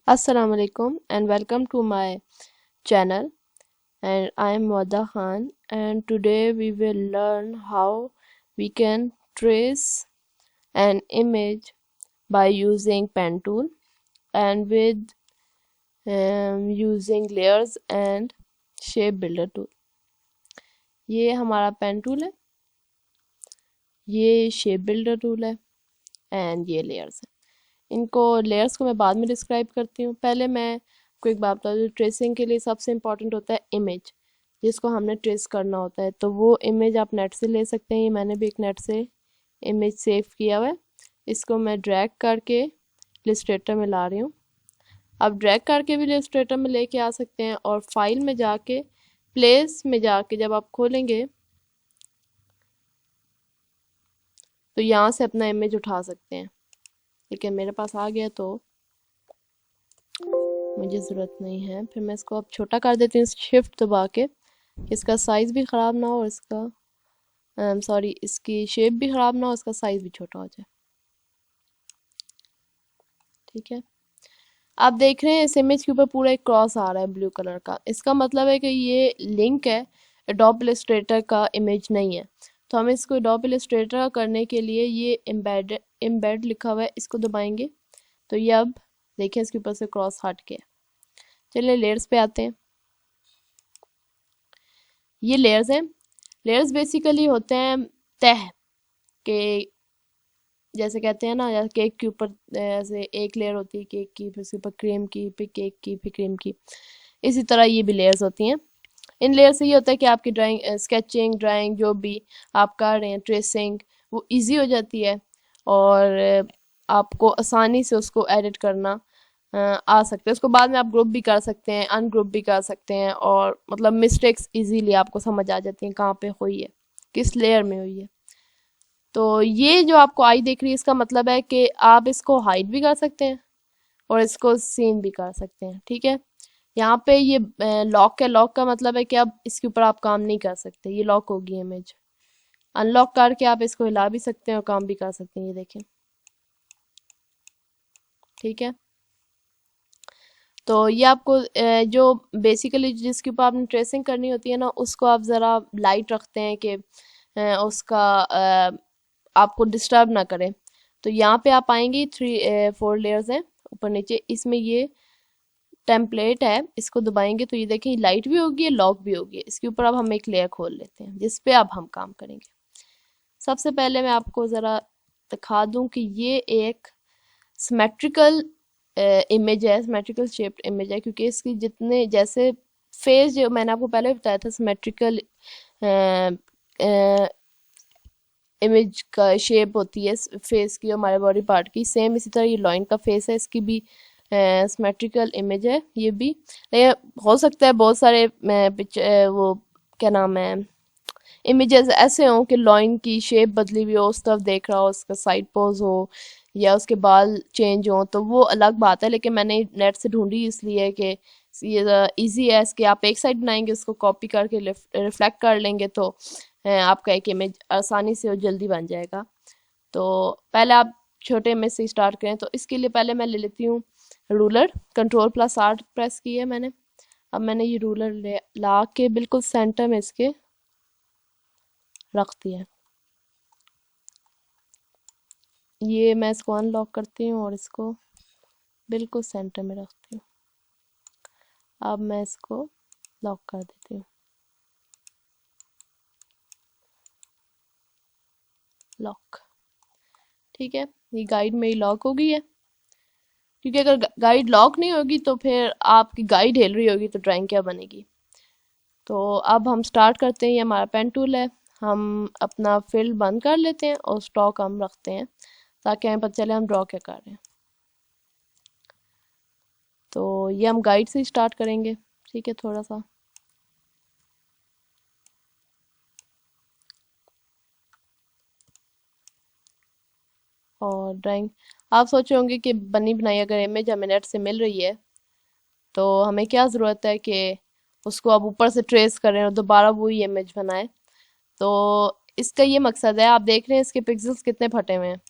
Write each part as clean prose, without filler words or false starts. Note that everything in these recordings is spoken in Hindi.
Assalamualaikum and welcome to my channel, and I am Wada Khan, and today we will learn how we can trace an image by using pen tool and with using layers and shape builder tool. ये हमारा पेन टूल है, ये शेप बिल्डर टूल है एंड ये लेयर्स है। इनको लेयर्स को मैं बाद में डिस्क्राइब करती हूँ। पहले मैं आपको एक बात बता दूँ, ट्रेसिंग के लिए सबसे इम्पोर्टेंट होता है इमेज, जिसको हमने ट्रेस करना होता है। तो वो इमेज आप नेट से ले सकते हैं। ये मैंने भी एक नेट से इमेज सेव किया हुआ है। इसको मैं ड्रैग करके इलस्ट्रेटर में ला रही हूँ। आप ड्रैग करके भी इलस्ट्रेटर में लेके आ सकते हैं और फाइल में जाके प्लेस में जाके जब आप खोलेंगे तो यहाँ से अपना इमेज उठा सकते हैं। लेकिन मेरे पास आ गया तो मुझे ज़रूरत नहीं है। फिर मैं इसको अब छोटा कर देती हूँ शिफ्ट दबा के, इसका साइज़ भी ख़राब ना हो और इसका सॉरी इसकी शेप भी ख़राब ना हो, इसका साइज़ भी छोटा हो जाए। ठीक है, आप देख रहे हैं इस इमेज के ऊपर पूरा एक क्रॉस आ रहा है ब्लू कलर का। इसका मतलब है कि ये लिंक है, एडोब इलस्ट्रेटर का इमेज नहीं है। तो हमें इसको एडोब इलस्ट्रेटर का करने के लिए ये एम्बेड लिखा हुआ है, इसको दबाएंगे तो ये अब देखें इसके ऊपर से क्रॉस हट के। चलिए लेयर्स पे आते हैं। ये लेयर्स हैं। लेयर्स बेसिकली होते हैं तह के, जैसे कहते हैं ना, या केक के ऊपर ऐसे एक लेयर होती है केक की, फिर उसके ऊपर क्रीम की, फिर केक की, फिर क्रीम की। इसी तरह ये भी लेयर्स होती हैं। इन लेयर से ये होता है कि आपकी ड्राइंग स्केचिंग ड्राइंग जो भी आप कर रहे हैं, ट्रेसिंग, वो इजी हो जाती है और आपको आसानी से उसको एडिट करना आ सकते हैं। उसको बाद में आप ग्रुप भी कर सकते हैं, अनग्रुप भी कर सकते हैं और मतलब मिस्टेक्स इजीली आपको समझ आ जाती हैं कहाँ पे हुई है, किस लेयर में हुई है। तो ये जो आपको आई दिख रही है, इसका मतलब है कि आप इसको हाइड भी कर सकते हैं और इसको सीन भी कर सकते हैं। ठीक है, यहाँ पे ये लॉक है। लॉक का मतलब है कि अब इसके ऊपर आप काम नहीं कर सकते, ये लॉक होगी इमेज। अनलॉक करके आप इसको हिला भी सकते हैं और काम भी कर सकते हैं, ये देखें। ठीक है, तो ये आपको जो बेसिकली जिसके ऊपर आपने ट्रेसिंग करनी होती है ना, उसको आप ज़रा लाइट रखते हैं कि उसका आपको डिस्टर्ब ना करे। तो यहाँ पे आप आएंगे, 4 लेयर्स हैं ऊपर नीचे, इसमें ये टेम्पलेट है, इसको दबाएंगे तो ये देखें लाइट भी होगी, लॉक भी होगी। इसके ऊपर अब हम एक लेयर खोल लेते हैं जिस पे अब हम काम करेंगे। सबसे पहले मैं आपको ज़रा दिखा दूं कि ये एक सिमेट्रिकल इमेज है, सिमेट्रिकल शेप्ड इमेज है, क्योंकि इसकी जितने जैसे फेस जो मैंने आपको पहले बताया था सिमेट्रिकल इमेज का शेप होती है फेस की, हमारे बॉडी पार्ट की, सेम इसी तरह ये लॉइन का फेस है, इसकी भी सिमेट्रिकल इमेज है ये भी। हो सकता है बहुत सारे वो क्या नाम है इमेजेस ऐसे हों कि लॉइन की शेप बदली हुई हो, उस तरफ देख रहा हो, उसका साइड पोज हो या उसके बाल चेंज हो, तो वो अलग बात है। लेकिन मैंने नेट से ढूंढी इसलिए कि ये इजी है, इसके आप एक साइड बनाएंगे, उसको कॉपी करके रिफ्लेक्ट कर लेंगे तो आपका एक इमेज आसानी से और जल्दी बन जाएगा। तो पहले आप छोटे इमेज से स्टार्ट करें, तो इसके लिए पहले मैं ले लेती हूँ रूलर। Ctrl+R प्रेस की है मैंने। अब मैंने ये रूलर ला के बिल्कुल सेंटर में इसके रख दिया है। ये मैं इसको अनलॉक करती हूँ और इसको बिल्कुल सेंटर में रखती हूँ। अब मैं इसको लॉक कर देती हूँ, लॉक। ठीक है, ये गाइड मेरी लॉक हो गई है, क्योंकि अगर गाइड लॉक नहीं होगी तो फिर आपकी गाइड हिल रही होगी तो ड्राइंग क्या बनेगी। तो अब हम स्टार्ट करते हैं। ये हमारा पेन टूल है, हम अपना फिल बंद कर लेते हैं और स्टॉक हम रखते हैं ताकि हमें पता चले हम ड्रॉ क्या कर रहे हैं। तो ये हम गाइड से स्टार्ट करेंगे। ठीक है, थोड़ा सा और ड्राइंग। आप सोचे होंगे कि बनी बनाई अगर इमेज हमें नेट से मिल रही है तो हमें क्या ज़रूरत है कि उसको अब ऊपर से ट्रेस करें और दोबारा वही इमेज बनाए। तो इसका ये मकसद है। आप देख रहे हैं इसके पिक्सल्स कितने फटे हुए हैं।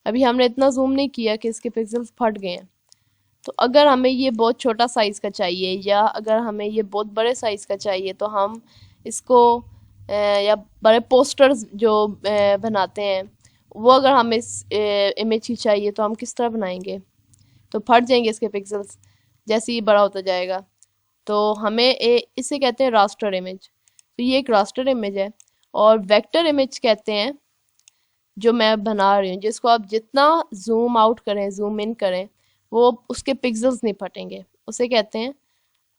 अभी हमने इतना जूम नहीं किया कि इसके पिक्सल्स फट गए हैं। तो अगर हमें ये बहुत छोटा साइज़ का चाहिए या अगर हमें ये बहुत बड़े साइज़ का चाहिए तो हम इसको या बड़े पोस्टर्स जो बनाते हैं वो अगर हमें इस इमेज की चाहिए तो हम किस तरह बनाएंगे? तो फट जाएंगे इसके पिक्सल्स जैसे ही बड़ा होता जाएगा। तो हमें इसे कहते हैं रास्टर इमेज। तो ये एक रास्टर इमेज है। और वेक्टर इमेज कहते हैं जो मैं बना रही हूँ, जिसको आप जितना जूम आउट करें, जूम इन करें, वो उसके पिक्सल्स नहीं फटेंगे, उसे कहते हैं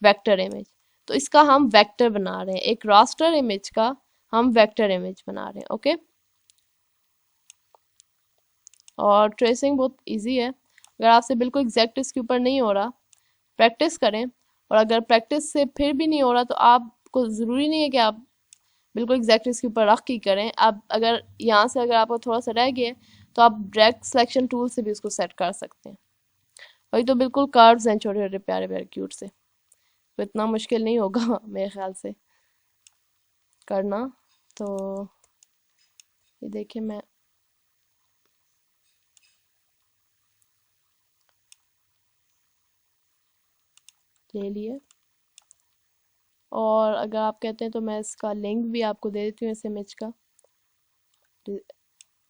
वेक्टर इमेज। तो इसका हम वेक्टर बना रहे हैं, एक रास्टर इमेज का हम वेक्टर इमेज बना रहे हैं। ओके, और ट्रेसिंग बहुत इजी है। अगर आपसे बिल्कुल एग्जैक्ट इसके ऊपर नहीं हो रहा, प्रैक्टिस करें। और अगर प्रैक्टिस से फिर भी नहीं हो रहा तो आपको ज़रूरी नहीं है कि आप बिल्कुल एग्जैक्ट इसके ऊपर रख के करें। आप अगर यहाँ से अगर आपको थोड़ा सा रह गया तो आप डायरेक्ट सिलेक्शन टूल से भी उसको सेट कर सकते हैं। वही तो बिल्कुल कर्व्स हैं छोटे छोटे प्यारे प्यारे क्यूट से, तो इतना मुश्किल नहीं होगा मेरे ख्याल से करना। तो ये देखिए मैं ले लिए। और अगर आप कहते हैं तो मैं इसका लिंक भी आपको दे देती हूँ इस इमेज का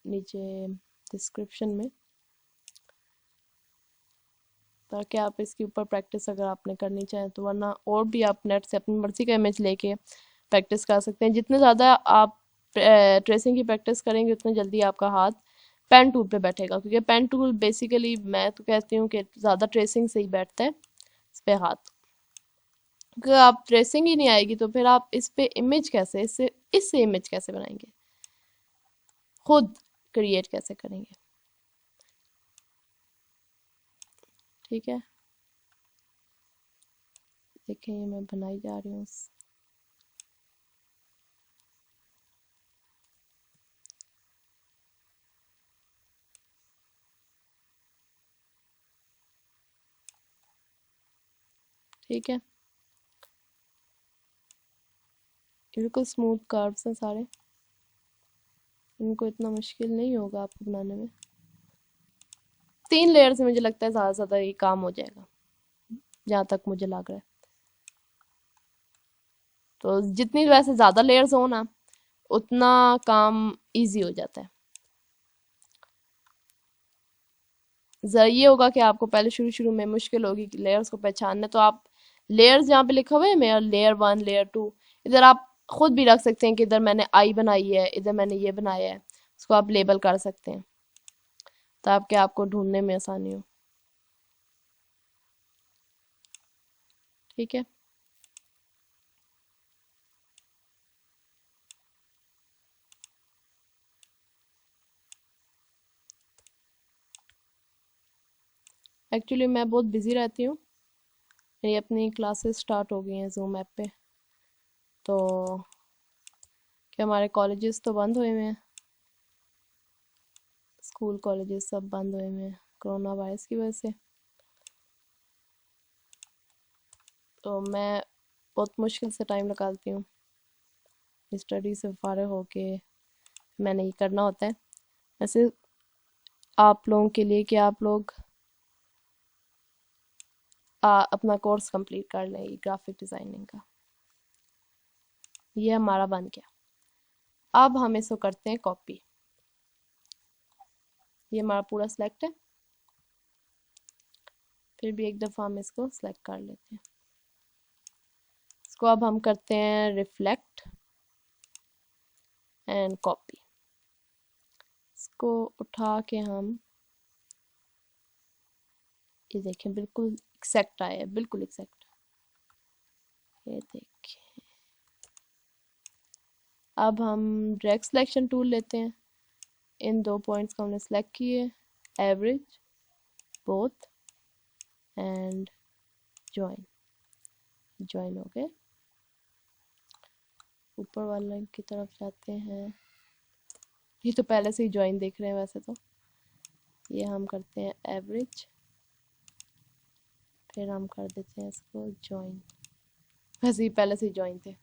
नीचे डिस्क्रिप्शन में, ताकि आप इसके ऊपर प्रैक्टिस अगर आपने करनी चाहे तो। वरना और भी आप नेट से अपनी मर्ज़ी का इमेज लेके प्रैक्टिस कर सकते हैं। जितने ज़्यादा आप ट्रेसिंग की प्रैक्टिस करेंगे उतने जल्दी आपका हाथ पेन टूल पे बैठेगा, क्योंकि पेन टूल बेसिकली मैं तो कहती हूँ कि ज़्यादा ट्रेसिंग से ही बैठता है इस पे हाथ। अगर आप ट्रेसिंग ही नहीं आएगी तो फिर आप इस पे इमेज कैसे, इससे इमेज कैसे बनाएंगे, खुद क्रिएट कैसे करेंगे? ठीक है, देखें ये मैं बनाई जा रही हूँ। ठीक है, बिल्कुल स्मूथ कर्व्स हैं सारे, इनको इतना मुश्किल नहीं होगा आपको बनाने में। 3 लेयर से मुझे लगता है ज़्यादा से ज़्यादा ये काम हो जाएगा, जहाँ तक मुझे लग रहा है। तो जितनी वैसे ज़्यादा लेयर्स हो ना उतना काम इजी हो जाता है। ज़रा ये होगा कि आपको पहले शुरू शुरू में मुश्किल होगी कि लेयर्स को पहचानना, तो आप लेयर्स जहाँ पे लिखा हुआ है मेरा लेयर 1 लेयर 2, इधर आप खुद भी रख सकते हैं कि इधर मैंने आई बनाई है, इधर मैंने ये बनाया है, उसको आप लेबल कर सकते हैं ताकि आपको ढूंढने में आसानी हो। ठीक है, एक्चुअली मैं बहुत बिजी रहती हूँ, मेरी अपनी क्लासेस स्टार्ट हो गई हैं जूम ऐप पे। तो क्या हमारे कॉलेजेस तो बंद हुए हुए हैं, स्कूल कॉलेजेस सब बंद हुए हुए हैं कोरोना वायरस की वजह से। तो मैं बहुत मुश्किल से टाइम निकालती हूँ स्टडी से फारिग होके, मैंने ये करना होता है। वैसे आप लोगों के लिए कि आप लोग अपना कोर्स कंप्लीट कर लें ये ग्राफिक डिज़ाइनिंग का, ये हमारा बन गया। अब हम इसको करते हैं कॉपी। ये हमारा पूरा सिलेक्ट है, फिर भी एक दफ़ा हम इसको सिलेक्ट कर लेते हैं। इसको अब हम करते हैं रिफ्लेक्ट एंड कॉपी। इसको उठा के हम ये देखें बिल्कुल एक्सैक्ट आया है, बिल्कुल एक्सैक्ट। ये देखिए, अब हम डायरेक्ट सिलेक्शन टूल लेते हैं, इन 2 पॉइंट्स को हमने सेलेक्ट किए, average, both and join. Join हो गए। ऊपर वाले की तरफ जाते हैं, ये तो पहले से ही ज्वाइन देख रहे हैं वैसे तो। ये हम करते हैं एवरेज, फिर हम कर देते हैं इसको ज्वाइन, वैसे ही पहले से ही ज्वाइन थे।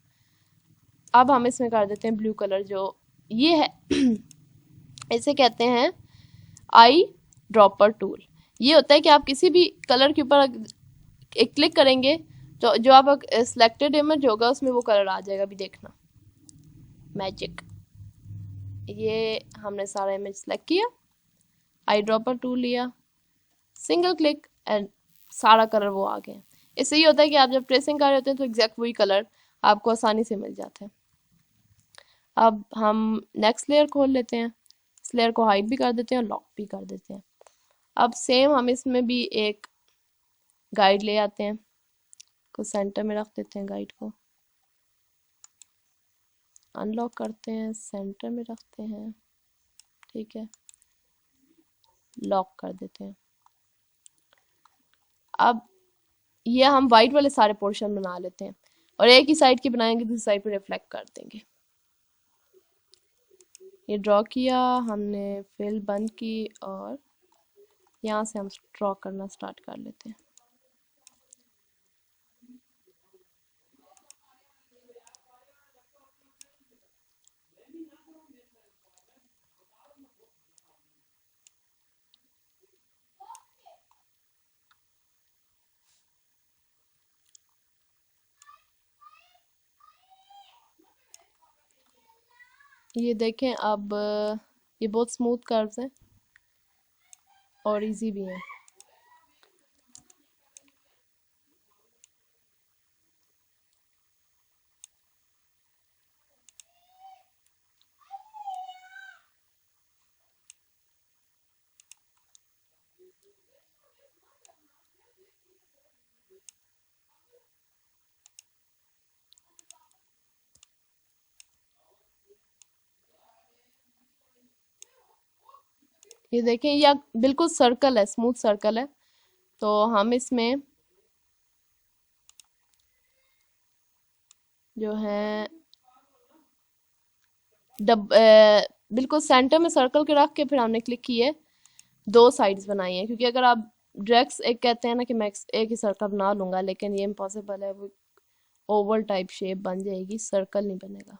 अब हम इसमें कर देते हैं ब्लू कलर जो ये है इसे कहते हैं आई ड्रॉपर टूल। ये होता है कि आप किसी भी कलर के ऊपर एक क्लिक करेंगे तो जो आप सिलेक्टेड इमेज होगा उसमें वो कलर आ जाएगा। अभी देखना, मैजिक। ये हमने सारा इमेज सेलेक्ट किया, आई ड्रॉपर टूल लिया, सिंगल क्लिक एंड सारा कलर वो आ गया। इससे ये होता है कि आप जब ट्रेसिंग कर रहे होते हैं तो एग्जैक्ट वही कलर आपको आसानी से मिल जाता है। अब हम नेक्स्ट लेयर खोल लेते हैं, इस लेयर को हाइड भी कर देते हैं और लॉक भी कर देते हैं। अब सेम हम इसमें भी एक गाइड ले आते हैं, को सेंटर में रख देते हैं, गाइड को अनलॉक करते हैं, सेंटर में रखते हैं, ठीक है, लॉक कर देते हैं। अब ये हम वाइट वाले सारे पोर्शन बना लेते हैं और एक ही साइड की बनाएंगे, दूसरी साइड पे रिफ्लेक्ट कर देंगे। ये ड्रॉ किया हमने, फिल बंद की और यहाँ से हम ड्रॉ करना स्टार्ट कर लेते हैं। ये देखें, अब ये बहुत स्मूथ कर्व्स हैं और इजी भी हैं। ये देखें, ये बिल्कुल सर्कल है, स्मूथ सर्कल है। तो हम इसमें जो है बिल्कुल सेंटर में सर्कल के रख के फिर हमने क्लिक किए, दो साइड्स बनाई हैं, क्योंकि अगर आप डायरेक्ट एक कहते हैं ना कि मैं एक ही सर्कल बना लूंगा, लेकिन ये इम्पॉसिबल है, वो ओवल टाइप शेप बन जाएगी, सर्कल नहीं बनेगा।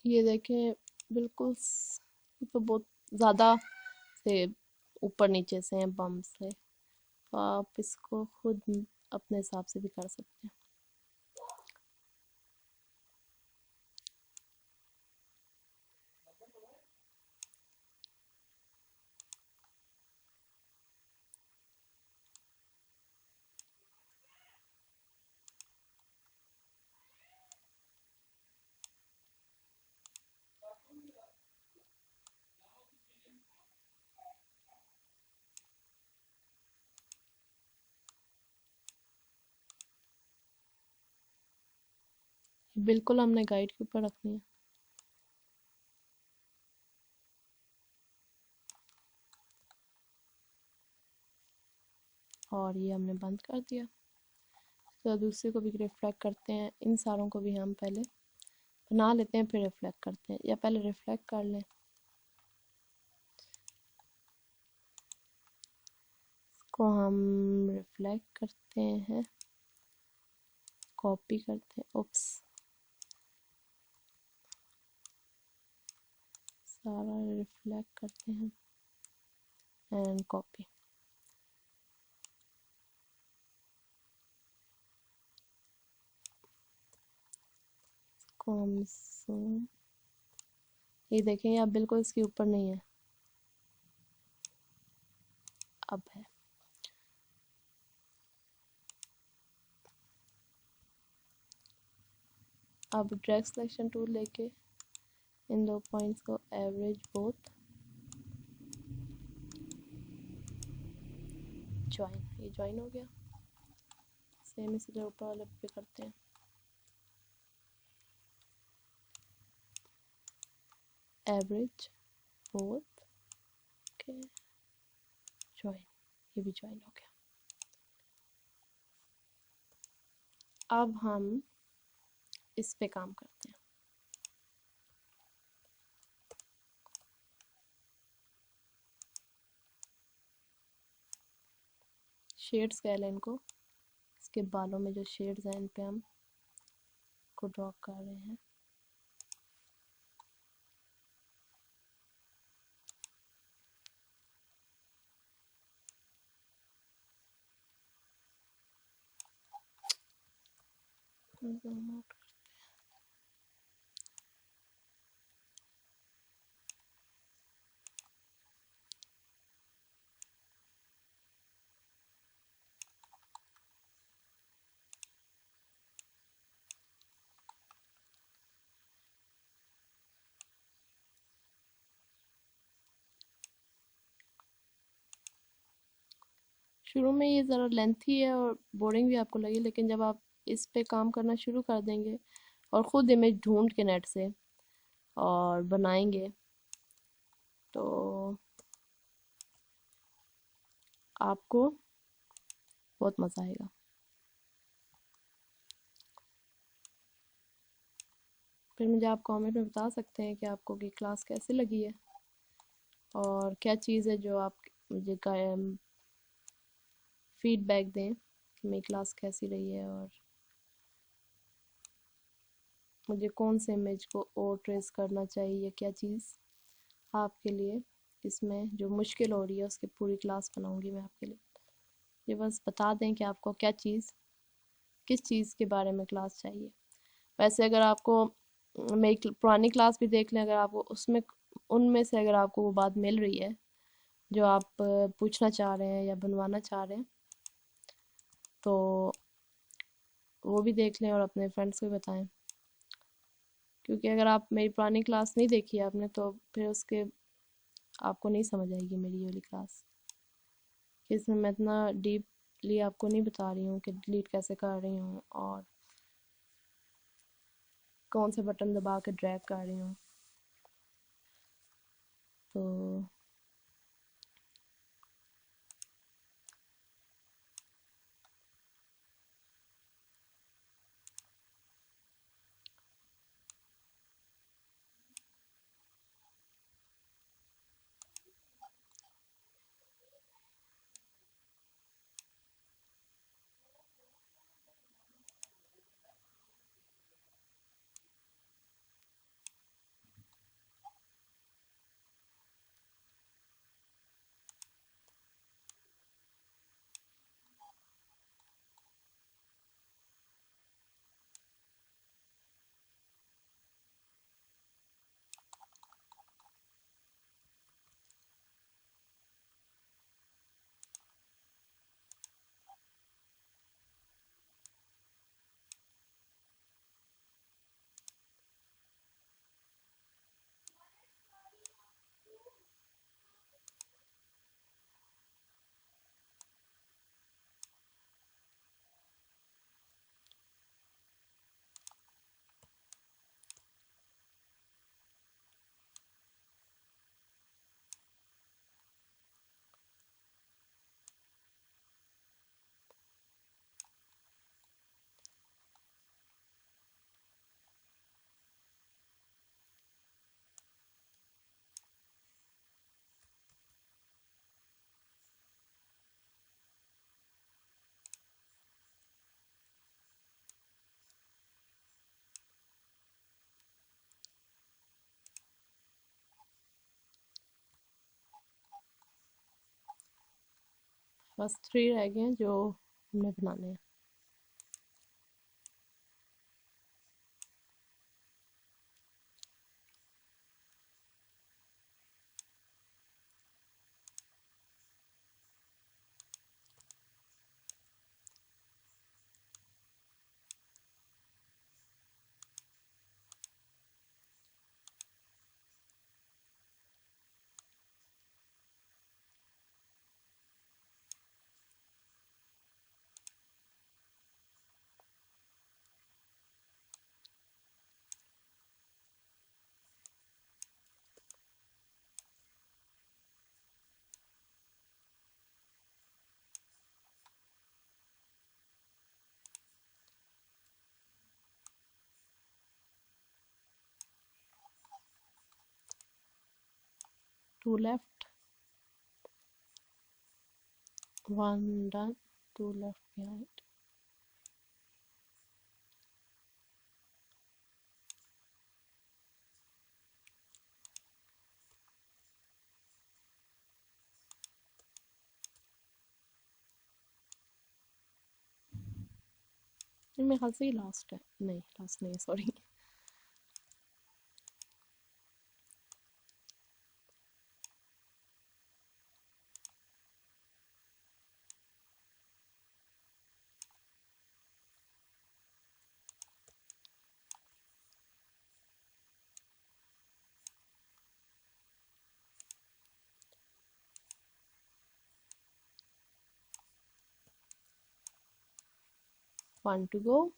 ये देखें, बिल्कुल ये तो बहुत ज़्यादा से ऊपर नीचे से हैं बम से, तो आप इसको खुद अपने हिसाब से भी कर सकते हैं। बिल्कुल हमने गाइड के ऊपर रखनी है। और ये हमने बंद कर दिया। तो दूसरे को भी रिफ्लेक्ट करते हैं, इन सारों को भी हम पहले बना लेते हैं फिर रिफ्लेक्ट करते हैं, या पहले रिफ्लेक्ट कर लें। इसको हम रिफ्लेक्ट करते हैं, कॉपी करते हैं, उप्स, सारा रिफ्लेक्ट करते हैं एंड कॉपी। इसको हम ये देखें, ये अब बिल्कुल इसके ऊपर नहीं है, अब है। अब ड्रैग सिलेक्शन टूल लेके इन दो पॉइंट्स को एवरेज बोथ ज्वाइन, ये ज्वाइन हो गया। सेम इसी तरह ऊपर वाले पे करते हैं, एवरेज बोथ ओके, ज्वाइन, ये भी ज्वाइन हो गया। अब हम इस पे काम करते हैं। शेड्स कह लें इनको, इसके बालों में जो शेड्स हैं इन पे हम को ड्रॉ कर रहे हैं। Zoom out. शुरू में ये ज़रा लेंथी है और बोरिंग भी आपको लगी, लेकिन जब आप इस पे काम करना शुरू कर देंगे और ख़ुद इमेज ढूंढ के नेट से और बनाएंगे तो आपको बहुत मज़ा आएगा। फिर मुझे आप कमेंट में बता सकते हैं कि आपको ये क्लास कैसे लगी है और क्या चीज़ है जो आप मुझे फीडबैक दें कि मेरी क्लास कैसी रही है और मुझे कौन से इमेज को और ट्रेस करना चाहिए, क्या चीज़ आपके लिए इसमें जो मुश्किल हो रही है उसकी पूरी क्लास बनाऊंगी मैं आपके लिए। ये बस बता दें कि आपको क्या चीज़, किस चीज़ के बारे में क्लास चाहिए। वैसे अगर आपको मेरी पुरानी क्लास भी देख लें, अगर आपको उसमें उनमें से अगर आपको वो बात मिल रही है जो आप पूछना चाह रहे हैं या बनवाना चाह रहे हैं तो वो भी देख लें और अपने फ्रेंड्स को भी बताएं, क्योंकि अगर आप मेरी पुरानी क्लास नहीं देखी है आपने तो फिर उसके आपको नहीं समझ आएगी मेरी ये वाली क्लास, कि इसमें मैं इतना डीपली आपको नहीं बता रही हूँ कि डिलीट कैसे कर रही हूँ और कौन से बटन दबा के ड्रैग कर रही हूँ। तो बस 3 रह गए हैं जो हमने बनाने हैं। Two left, one done, two left behind. मेरे ख्याल से ये लास्ट है, नहीं लास्ट नहीं है, सॉरी। 1 to go।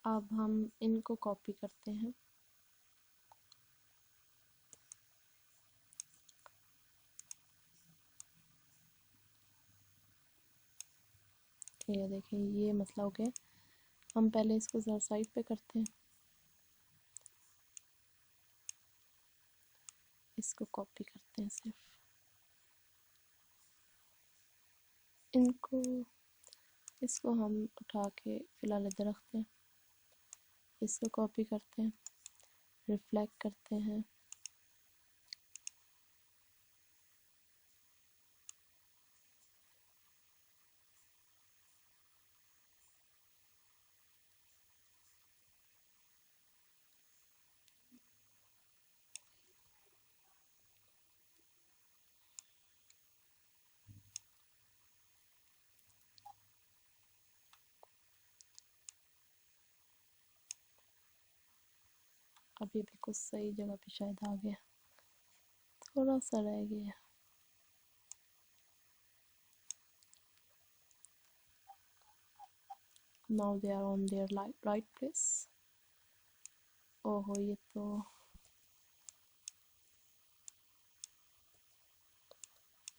अब हम इनको कॉपी करते हैं। ये देखिए, ये मसला हो गया। हम पहले इसको ज़रा साइड पे करते हैं, इसको कॉपी करते हैं सिर्फ, इनको, इसको हम उठा के फ़िलहाल इधर रखते हैं, इसको कॉपी करते हैं, रिफ्लेक्ट करते हैं, अभी भी कुछ सही जगह पे शायद आ गया, थोड़ा सा रह गया। Now they are on their right place. ओहो, ये तो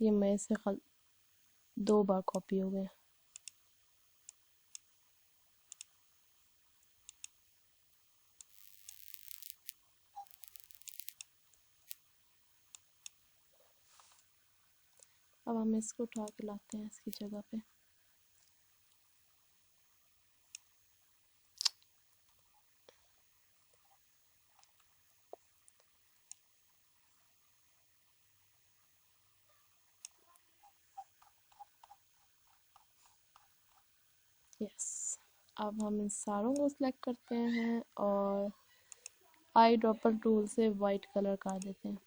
ये मेरे से 2 बार कॉपी हो गए। अब हम इसको उठा के लाते हैं इसकी जगह पे। यस, अब हम इन सारों को सिलेक्ट करते हैं और आई ड्रॉपर टूल से वाइट कलर कर देते हैं।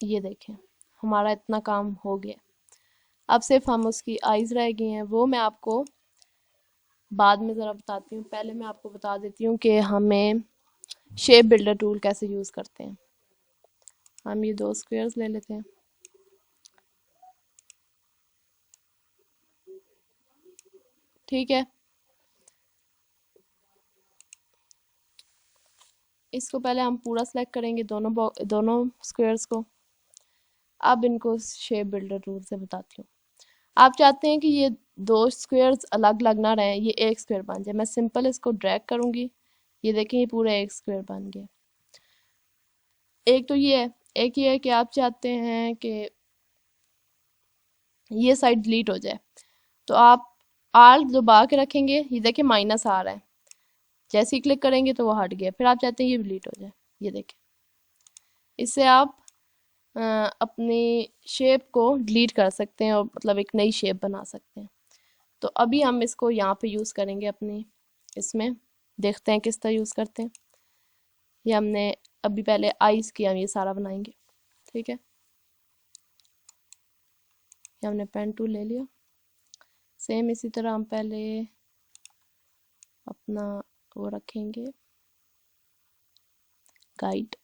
ये देखें, हमारा इतना काम हो गया। अब सिर्फ हम उसकी आईज रह गई हैं, वो मैं आपको बाद में ज़रा बताती हूँ। पहले मैं आपको बता देती हूँ कि हमें शेप बिल्डर टूल कैसे यूज़ करते हैं। हम ये 2 स्क्वायर्स ले लेते हैं, ठीक है। इसको पहले हम पूरा सेलेक्ट करेंगे, दोनों स्क्वायर्स को। अब इनको शेप बिल्डर टूल से बताती हूँ। आप चाहते हैं कि ये 2 स्क्वायर्स अलग अलग ना रहें, ये एक स्क्वायर बन जाए। मैं सिंपल इसको ड्रैग करूँगी, ये देखें ये पूरा एक स्क्वायर बन गया। एक तो ये है, एक ये है कि आप चाहते हैं कि ये साइड डिलीट हो जाए, तो आप आर दबा के रखेंगे, ये देखिए माइनस आ रहा है, जैसे ही क्लिक करेंगे तो वो हट गया। फिर आप चाहते हैं ये डिलीट हो जाए, ये देखें। इससे आप अपनी शेप को डिलीट कर सकते हैं और मतलब एक नई शेप बना सकते हैं। तो अभी हम इसको यहाँ पे यूज़ करेंगे अपनी, इसमें देखते हैं किस तरह यूज़ करते हैं। ये हमने अभी पहले आइस की हम ये सारा बनाएंगे, ठीक है। ये हमने पेन टूल ले लिया। सेम इसी तरह हम पहले अपना वो रखेंगे गाइड।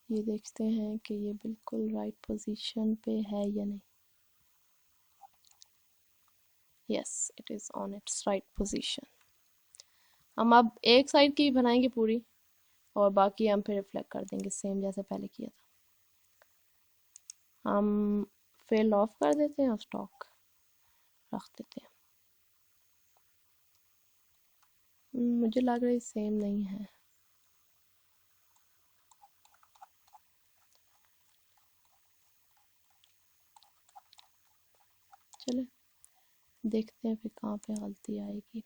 ये देखते हैं कि ये बिल्कुल राइट पोजीशन पे है या नहीं। Yes, it is on it's right position. हम अब एक साइड की बनाएंगे पूरी, और बाकी हम फिर रिफ्लेक्ट कर देंगे सेम जैसे पहले किया था। हम फिल ऑफ कर देते हैं और स्टॉक रख देते हैं। मुझे लग रहा है सेम नहीं है। चले देखते हैं फिर कहाँ पे गलती आएगी।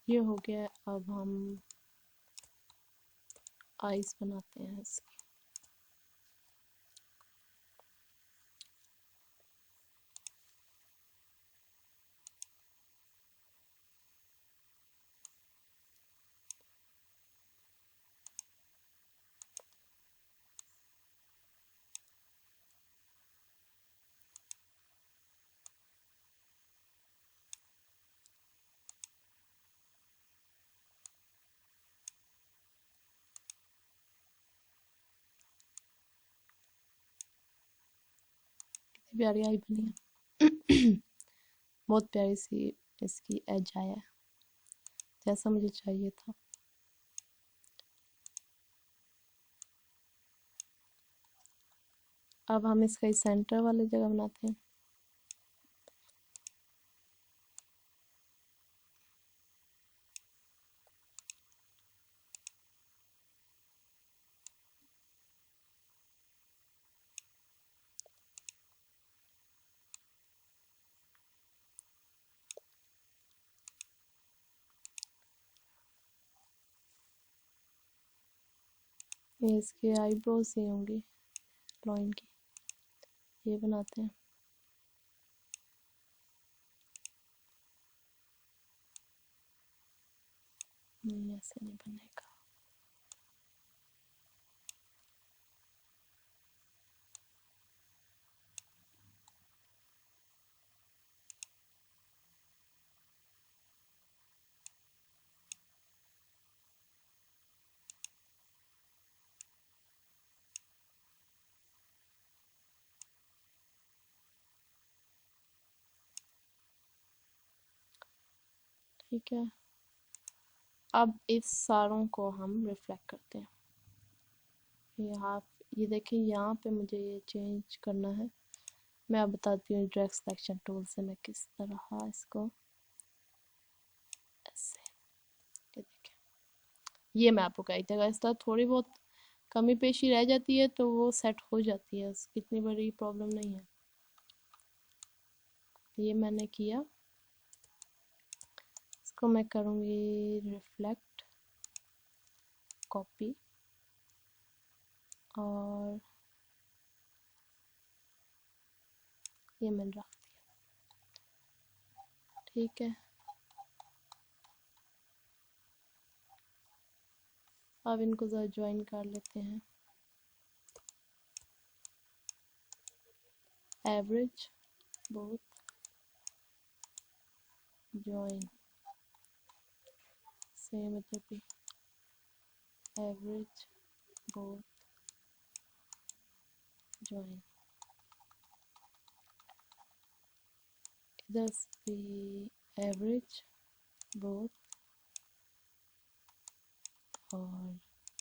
ये हो गया। अब हम आइस बनाते हैं इसकी। कितनी प्यारी आई बनी है। बहुत प्यारी सी इसकी एज आया है, जैसा मुझे चाहिए था। अब हम इसका सेंटर वाली जगह बनाते हैं। ये इसके आईब्रोज ही होंगी लॉइन की। ये बनाते हैं। नहीं, ऐसे नहीं बनेगा। ठीक है, अब इस सारों को हम रिफ्लेक्ट करते हैं। यहाँ ये देखिए, यहाँ पे मुझे ये चेंज करना है। मैं अब बताती हूँ डायरेक्ट सिलेक्शन टूल से मैं किस तरह इसको ऐसे, ये देखिए, ये मैं आपको कही था। इस तरह थोड़ी बहुत कमी पेशी रह जाती है तो वो सेट हो जाती है, इतनी बड़ी प्रॉब्लम नहीं है। ये मैंने किया, इसको मैं करूँगी रिफ्लेक्ट, कॉपी, और ये मैंने रख दिया। ठीक है, अब इनको ज़रा ज्वाइन कर लेते हैं। एवरेज बहुत, ज्वाइन सेम इधर भी, एवरेज बहुत, ज्वाइन, इधर भी एवरेज बोथ और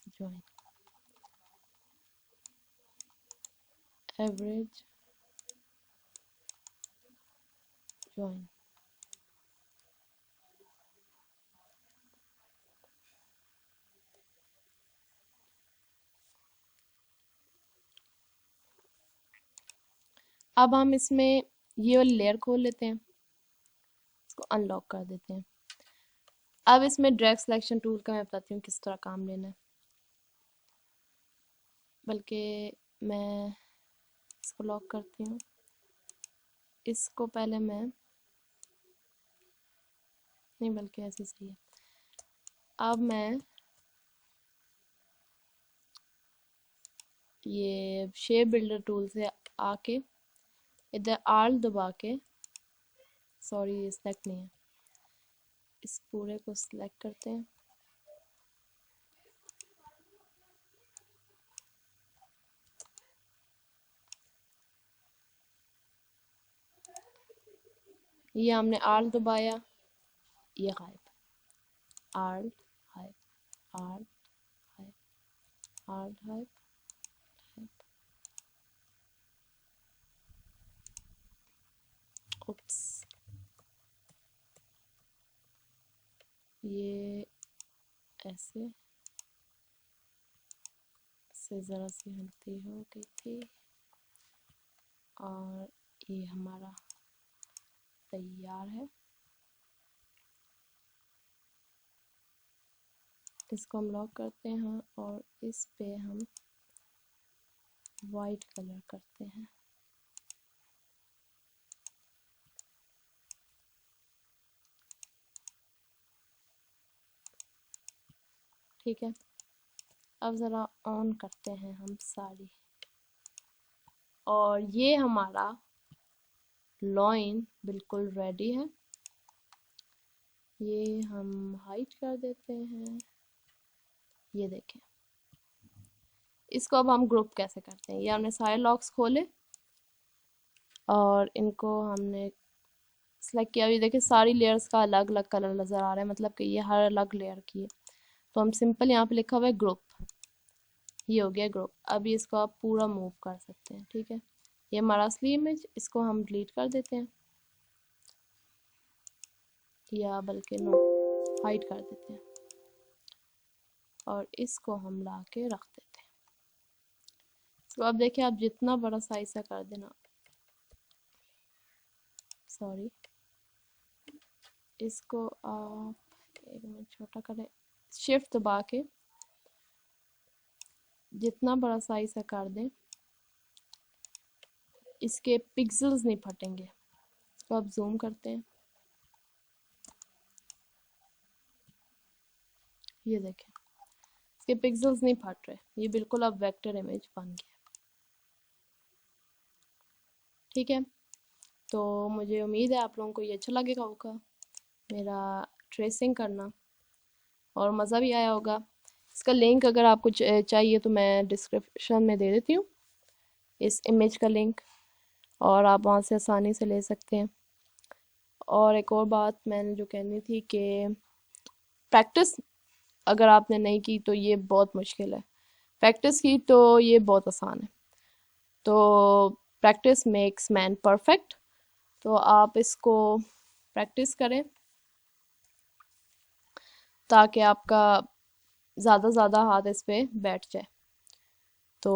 ज्वाइन, एवरेज ज्वाइन। अब हम इसमें ये वाली लेयर खोल लेते हैं, इसको अनलॉक कर देते हैं। अब इसमें ड्रैग सिलेक्शन टूल का मैं बताती हूँ किस तरह काम लेना है, बल्कि मैं इसको लॉक करती हूँ। इसको पहले मैं नहीं, बल्कि ऐसे सही है। अब मैं ये शेप बिल्डर टूल से आके इधर आल दबा के, सॉरी ये सेलेक्ट नहीं है, इस पूरे को सिलेक्ट करते हैं। ये हमने आल दबाया, ये गायब, आल गायब, आल गायब, आल गायब, उप्स, ये ऐसे से ज़रा सी हल्ती हो गई थी, और ये हमारा तैयार है। इसको हम लॉक करते हैं और इस पे हम वाइट कलर करते हैं। ठीक है, अब ज़रा ऑन करते हैं हम सारी, और ये हमारा लॉइन बिल्कुल रेडी है। ये हम हाइड कर देते हैं, ये देखें। इसको अब हम ग्रुप कैसे करते हैं, ये हमने सारे लॉक्स खोले और इनको हमने सेलेक्ट किया। अभी देखिए सारी लेयर्स का अलग अलग कलर नज़र आ रहा है, मतलब कि ये हर अलग लेयर की है। तो हम सिंपल यहाँ पे लिखा हुआ है ग्रुप, ये हो गया ग्रुप। अभी इसको आप पूरा मूव कर सकते हैं। ठीक है, ये हमारा असली इमेज, इसको हम डिलीट कर देते हैं, या बल्कि नो, हाइड कर देते हैं, और इसको हम ला के रख देते हैं। तो अब देखिए आप जितना बड़ा साइज का कर देना, सॉरी इसको आप एक मिनट छोटा करें, शिफ्ट दबा के जितना बड़ा साइज का कर दें, इसके पिक्सेल्स नहीं फटेंगे। तो आप जूम करते हैं, ये देखें इसके पिक्सेल्स नहीं फट रहे, ये बिल्कुल अब वेक्टर इमेज बन गया। ठीक है, तो मुझे उम्मीद है आप लोगों को ये अच्छा लगेगा होगा मेरा ट्रेसिंग करना, और मज़ा भी आया होगा। इसका लिंक अगर आपको चाहिए तो मैं डिस्क्रिप्शन में दे देती हूँ इस इमेज का लिंक, और आप वहाँ से आसानी से ले सकते हैं। और एक और बात मैंने जो कहनी थी कि प्रैक्टिस अगर आपने नहीं की तो ये बहुत मुश्किल है, प्रैक्टिस की तो ये बहुत आसान है। तो प्रैक्टिस मेक्स मैन परफेक्ट, तो आप इसको प्रैक्टिस करें ताकि आपका ज़्यादा ज़्यादा हाथ इस पे बैठ जाए। तो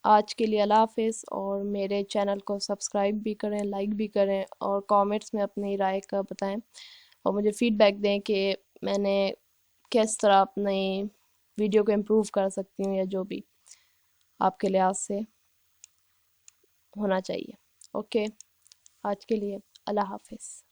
आज के लिए अल्लाह हाफिज़, और मेरे चैनल को सब्सक्राइब भी करें, लाइक भी करें, और कमेंट्स में अपनी राय का बताएं, और मुझे फीडबैक दें कि मैंने किस तरह अपनी वीडियो को इम्प्रूव कर सकती हूँ, या जो भी आपके लिहाज से होना चाहिए। ओके, आज के लिए अल्लाह हाफिज़।